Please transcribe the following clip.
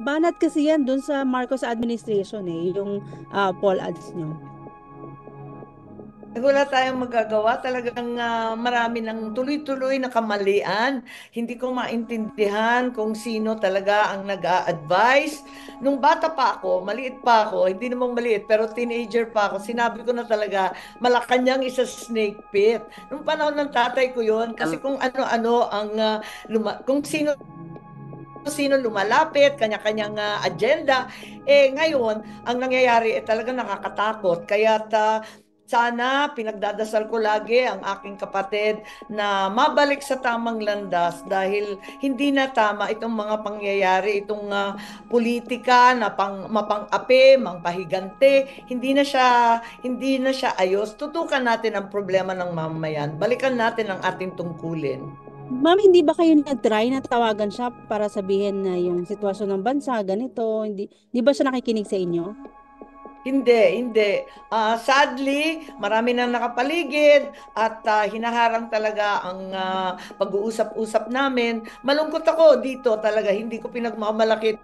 banat kasi yan dun sa Marcos administration yung poll ads nyo. Wala tayong magagawa. Talagang marami ng tuloy-tuloy na kamalian. Hindi ko maintindihan kung sino talaga ang nag-a-advise. Nung bata pa ako, maliit pa ako, hindi namang maliit, pero teenager pa ako, sinabi ko na talaga, Malacanang is a snake pit. Nung panahon ng tatay ko yon, kasi Um, kung ano-ano ang, kung sino sino lumalapit, kanya-kanyang agenda. Ngayon, ang nangyayari talaga nakakatakot. Kaya sana pinagdadasal ko lagi ang aking kapatid na mabalik sa tamang landas dahil hindi na tama itong mga pangyayari, itong politika na mapang-api, mangpahigante, hindi na siya ayos. Tutukan natin ang problema ng mamamayan. Balikan natin ang ating tungkulin. Ma'am, hindi ba kayo nag-try na tawagan siya para sabihin na yung sitwasyon ng bansa, ganito, hindi ba siya nakikinig sa inyo? Hindi, hindi. Sadly, marami nang nakapaligid at hinaharang talaga ang pag-uusap-usap namin. Malungkot ako dito talaga, hindi ko pinagmamalaki